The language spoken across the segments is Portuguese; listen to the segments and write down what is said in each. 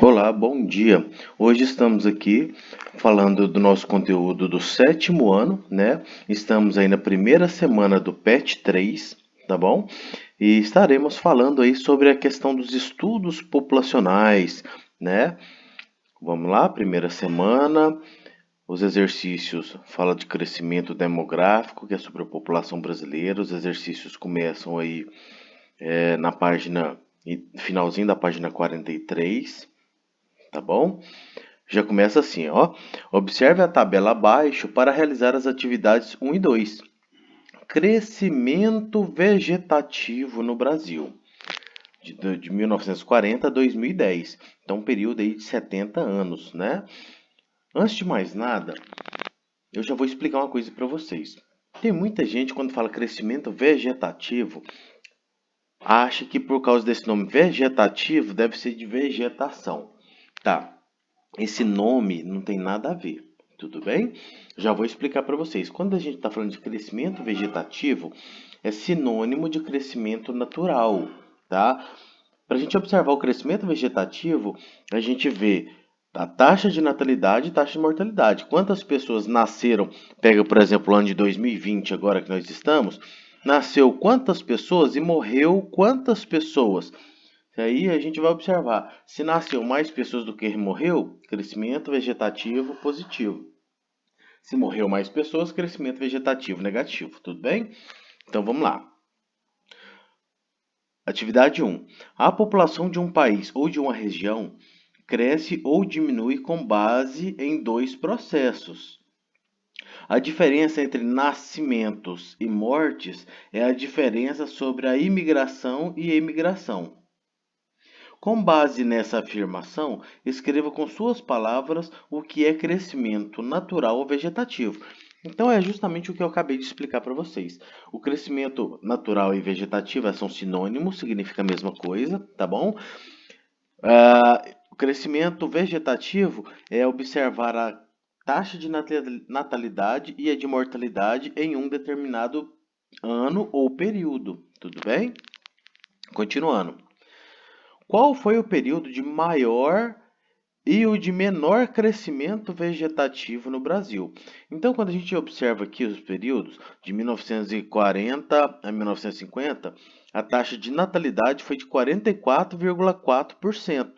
Olá, bom dia. Hoje estamos aqui falando do nosso conteúdo do sétimo ano, né? Estamos aí na primeira semana do PET 3, tá bom? E estaremos falando aí sobre a questão dos estudos populacionais, né? Vamos lá, primeira semana. Os exercícios fala de crescimento demográfico, que é sobre a população brasileira. Os exercícios começam aí na página, finalzinho da página 43. Tá bom? Já começa assim, ó. Observe a tabela abaixo para realizar as atividades 1 e 2. Crescimento vegetativo no Brasil, de 1940 a 2010. Então, um período aí de 70 anos, né? Antes de mais nada, eu já vou explicar uma coisa para vocês. Tem muita gente, quando fala crescimento vegetativo, acha que por causa desse nome vegetativo deve ser de vegetação. Tá, esse nome não tem nada a ver, tudo bem? Já vou explicar para vocês. Quando a gente está falando de crescimento vegetativo, é sinônimo de crescimento natural, tá? Para a gente observar o crescimento vegetativo, a gente vê a taxa de natalidade e taxa de mortalidade. Quantas pessoas nasceram? Pega, por exemplo, o ano de 2020, agora que nós estamos. Nasceu quantas pessoas e morreu quantas pessoas? Aí a gente vai observar, se nasceu mais pessoas do que morreu, crescimento vegetativo positivo. Se morreu mais pessoas, crescimento vegetativo negativo, tudo bem? Então vamos lá. Atividade 1. A população de um país ou de uma região cresce ou diminui com base em dois processos. A diferença entre nascimentos e mortes é a diferença sobre a imigração e emigração. Com base nessa afirmação, escreva com suas palavras o que é crescimento natural ou vegetativo. Então é justamente o que eu acabei de explicar para vocês. O crescimento natural e vegetativo são sinônimos, significa a mesma coisa, tá bom? O crescimento vegetativo é observar a taxa de natalidade e a de mortalidade em um determinado ano ou período, tudo bem? Continuando. Qual foi o período de maior e o de menor crescimento vegetativo no Brasil? Então, quando a gente observa aqui os períodos de 1940 a 1950, a taxa de natalidade foi de 44,4%,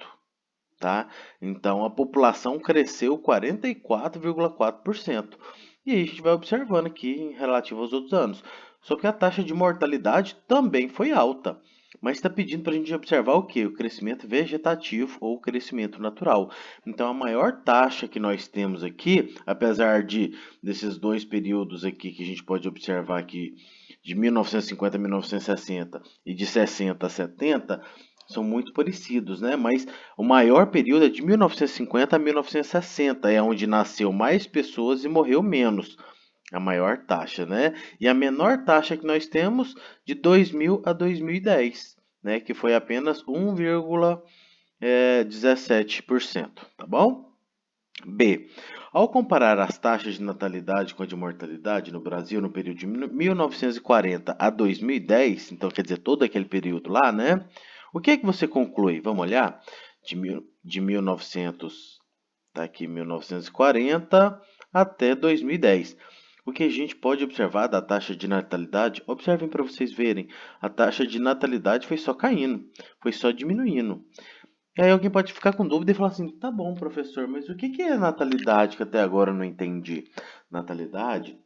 tá? Então, a população cresceu 44,4%. E aí a gente vai observando aqui em relativo aos outros anos. Só que a taxa de mortalidade também foi alta. Mas está pedindo para a gente observar o que? O crescimento vegetativo ou crescimento natural. Então, a maior taxa que nós temos aqui, apesar desses dois períodos aqui que a gente pode observar aqui, de 1950 a 1960 e de 60 a 70, são muito parecidos, né? Mas o maior período é de 1950 a 1960, é onde nasceu mais pessoas e morreu menos. A maior taxa, né? E a menor taxa que nós temos de 2000 a 2010, né? Que foi apenas 1,17%, tá bom? B. Ao comparar as taxas de natalidade com a de mortalidade no Brasil no período de 1940 a 2010, então quer dizer todo aquele período lá, né? O que é que você conclui? Vamos olhar? De 1900, tá aqui 1940 até 2010. O que a gente pode observar da taxa de natalidade, observem para vocês verem, a taxa de natalidade foi só caindo, foi só diminuindo. E aí alguém pode ficar com dúvida e falar assim, tá bom, professor, mas o que é natalidade que até agora eu não entendi? Natalidade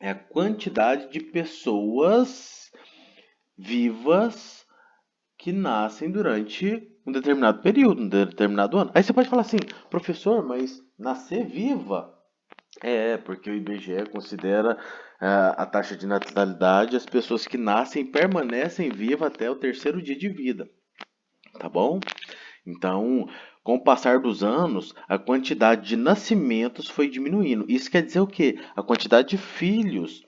é a quantidade de pessoas vivas que nascem durante um determinado período, um determinado ano. Aí você pode falar assim, professor, mas nascer viva? Porque o IBGE considera a taxa de natalidade as pessoas que nascem e permanecem vivas até o terceiro dia de vida, tá bom? Então, com o passar dos anos, a quantidade de nascimentos foi diminuindo. Isso quer dizer o quê? A quantidade de filhos.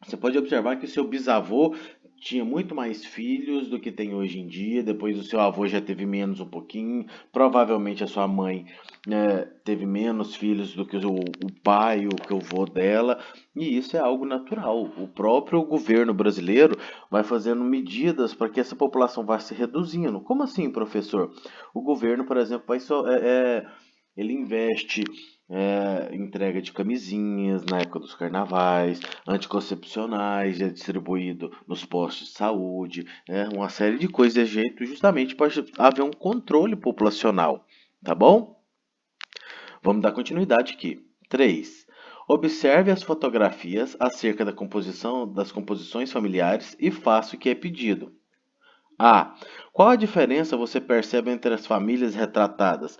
Você pode observar que o seu bisavô tinha muito mais filhos do que tem hoje em dia. Depois o seu avô já teve menos um pouquinho. Provavelmente a sua mãe, né, teve menos filhos do que o pai, o que o vô dela. E isso é algo natural. O próprio governo brasileiro vai fazendo medidas para que essa população vá se reduzindo. Como assim, professor? O governo, por exemplo, ele investe entrega de camisinhas na época dos carnavais, anticoncepcionais, é distribuído nos postos de saúde, uma série de coisas de jeito justamente para haver um controle populacional, tá bom? Vamos dar continuidade aqui. 3. Observe as fotografias acerca da composição das composições familiares e faça o que é pedido. A. Qual a diferença você percebe entre as famílias retratadas?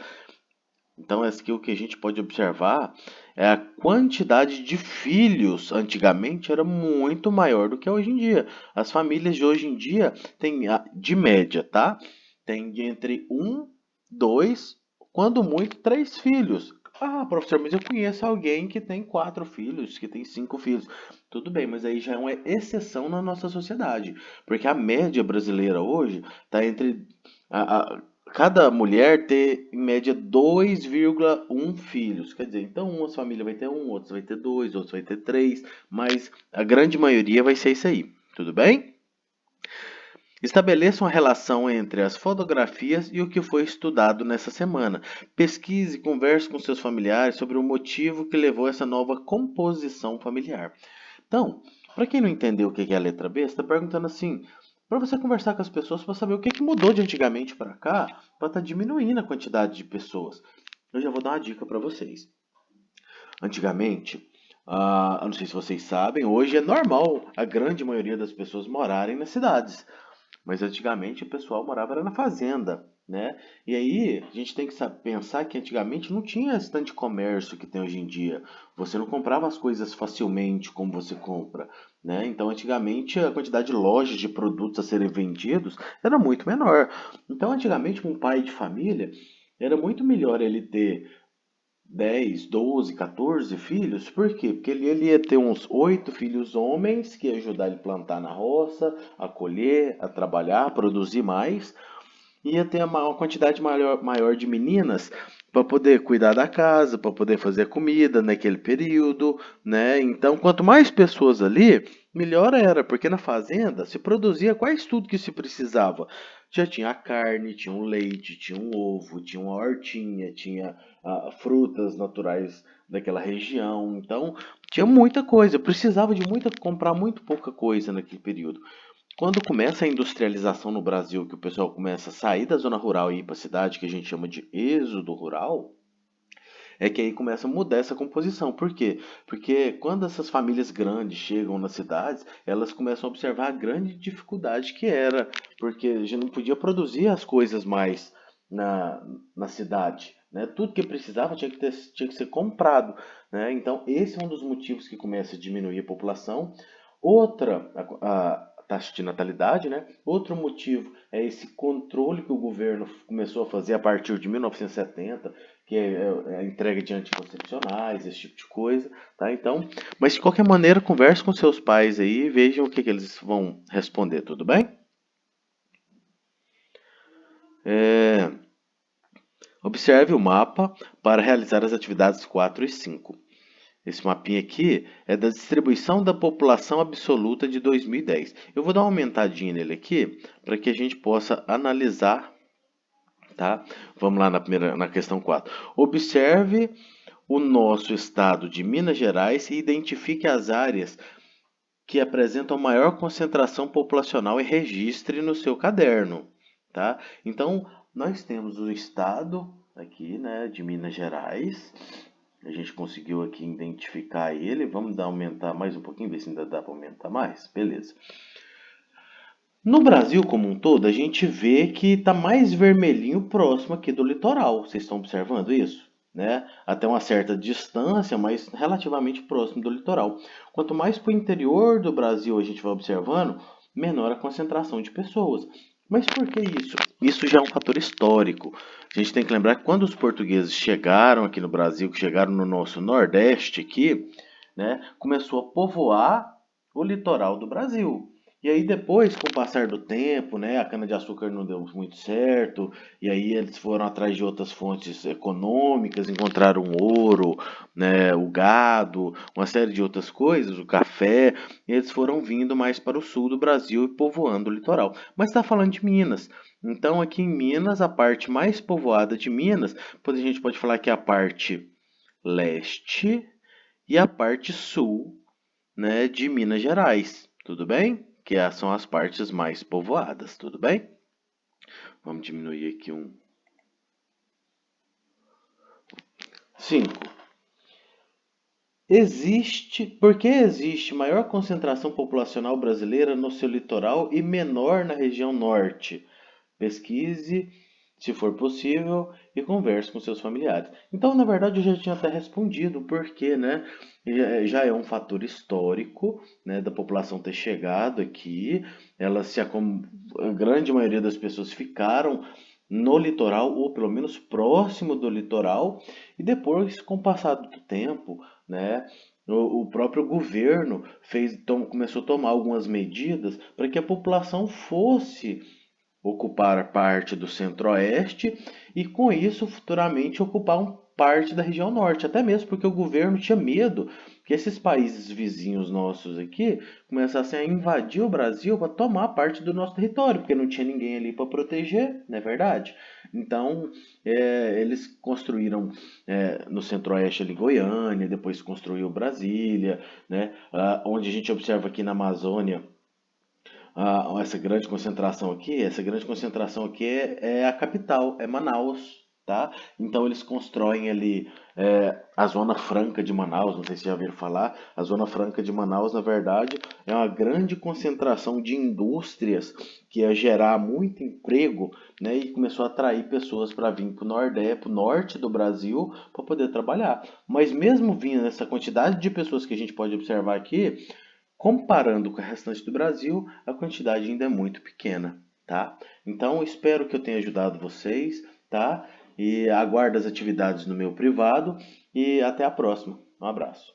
Então, aqui o que a gente pode observar é a quantidade de filhos antigamente era muito maior do que hoje em dia. As famílias de hoje em dia têm, de média, tá? Tem de entre um, dois, quando muito, 3 filhos. Ah, professor, mas eu conheço alguém que tem 4 filhos, que tem 5 filhos. Tudo bem, mas aí já é uma exceção na nossa sociedade. Porque a média brasileira hoje está entre a, cada mulher ter em média 2,1 filhos. Quer dizer, então uma família vai ter um, outros vai ter dois, outros vai ter 3, mas a grande maioria vai ser isso aí. Tudo bem? Estabeleça uma relação entre as fotografias e o que foi estudado nessa semana. Pesquise e converse com seus familiares sobre o motivo que levou a essa nova composição familiar. Então, para quem não entendeu o que é a letra B, você está perguntando assim, para você conversar com as pessoas para saber o que mudou de antigamente para cá, para estar diminuindo a quantidade de pessoas. Eu já vou dar uma dica para vocês. Antigamente, eu não sei se vocês sabem, hoje é normal a grande maioria das pessoas morarem nas cidades. Mas antigamente o pessoal morava era na fazenda, né? E aí a gente tem que pensar que antigamente não tinha esse tanto de comércio que tem hoje em dia. Você não comprava as coisas facilmente como você compra, né? Então antigamente a quantidade de lojas de produtos a serem vendidos era muito menor. Então antigamente um pai de família era muito melhor ele ter 10, 12, 14 filhos, por quê? Porque ele ia ter uns 8 filhos homens que ia ajudar ele a plantar na roça, a colher, a trabalhar, a produzir mais. Ia ter uma quantidade maior de meninas para poder cuidar da casa, para poder fazer comida naquele período, né? Então, quanto mais pessoas ali, melhor era, porque na fazenda se produzia quase tudo que se precisava. Já tinha a carne, tinha o leite, tinha um ovo, tinha uma hortinha, tinha frutas naturais daquela região. Então, tinha muita coisa. Precisava de comprar muito pouca coisa naquele período. Quando começa a industrialização no Brasil, que o pessoal começa a sair da zona rural e ir para a cidade, que a gente chama de êxodo rural, é que aí começa a mudar essa composição. Por quê? Porque quando essas famílias grandes chegam nas cidades, elas começam a observar a grande dificuldade que era, porque a gente não podia produzir as coisas mais na cidade. Né? Tudo que precisava tinha que ser comprado. Né? Então, esse é um dos motivos que começa a diminuir a população. Outra, a taxa de natalidade, né? Outro motivo é esse controle que o governo começou a fazer a partir de 1970, que é a entrega de anticoncepcionais, esse tipo de coisa, tá? Então, mas de qualquer maneira, converse com seus pais aí e vejam o que eles vão responder, tudo bem? Observe o mapa para realizar as atividades 4 e 5. Esse mapinha aqui é da distribuição da população absoluta de 2010. Eu vou dar uma aumentadinha nele aqui para que a gente possa analisar, tá? Vamos lá na questão 4. Observe o nosso estado de Minas Gerais e identifique as áreas que apresentam maior concentração populacional e registre no seu caderno, tá? Então, nós temos o estado aqui, né, de Minas Gerais. A gente conseguiu aqui identificar ele. Vamos aumentar mais um pouquinho, ver se ainda dá para aumentar mais. Beleza. No Brasil como um todo, a gente vê que está mais vermelhinho próximo aqui do litoral. Vocês estão observando isso? Né? Até uma certa distância, mas relativamente próximo do litoral. Quanto mais para o interior do Brasil a gente vai observando, menor a concentração de pessoas. Mas por que isso? Isso já é um fator histórico. A gente tem que lembrar que quando os portugueses chegaram aqui no Brasil, que chegaram no nosso Nordeste aqui, né, começou a povoar o litoral do Brasil. E aí depois, com o passar do tempo, né, a cana-de-açúcar não deu muito certo, e aí eles foram atrás de outras fontes econômicas, encontraram ouro, né, o gado, uma série de outras coisas, o café, e eles foram vindo mais para o sul do Brasil e povoando o litoral. Mas está falando de Minas. Então aqui em Minas, a parte mais povoada de Minas, a gente pode falar que é a parte leste e a parte sul, né, de Minas Gerais, tudo bem? Que são as partes mais povoadas, tudo bem? Vamos diminuir aqui um. 5. Por que existe maior concentração populacional brasileira no seu litoral e menor na região norte? Pesquise, se for possível, e converse com seus familiares. Então, na verdade, eu já tinha até respondido o porquê, né? Já é um fator histórico, né, da população ter chegado aqui. A grande maioria das pessoas ficaram no litoral, ou pelo menos próximo do litoral, e depois, com o passar do tempo, né, o próprio governo começou a tomar algumas medidas para que a população fosse ocupar parte do centro-oeste e, com isso, futuramente ocupar parte da região norte. Até mesmo porque o governo tinha medo que esses países vizinhos nossos aqui começassem a invadir o Brasil para tomar parte do nosso território, porque não tinha ninguém ali para proteger, não é verdade? Então, eles construíram no centro-oeste ali Goiânia, depois construiu Brasília, né? Onde a gente observa aqui na Amazônia essa grande concentração aqui é a capital, é Manaus, tá? Então eles constroem ali a Zona Franca de Manaus, não sei se já ouviram falar, a Zona Franca de Manaus, na verdade, é uma grande concentração de indústrias que ia gerar muito emprego, né? E começou a atrair pessoas para vir para o Nordeste, para o norte do Brasil, para poder trabalhar. Mas mesmo vindo essa quantidade de pessoas que a gente pode observar aqui, comparando com o restante do Brasil, a quantidade ainda é muito pequena, tá? Então, espero que eu tenha ajudado vocês, tá? E aguardo as atividades no meu privado e até a próxima. Um abraço.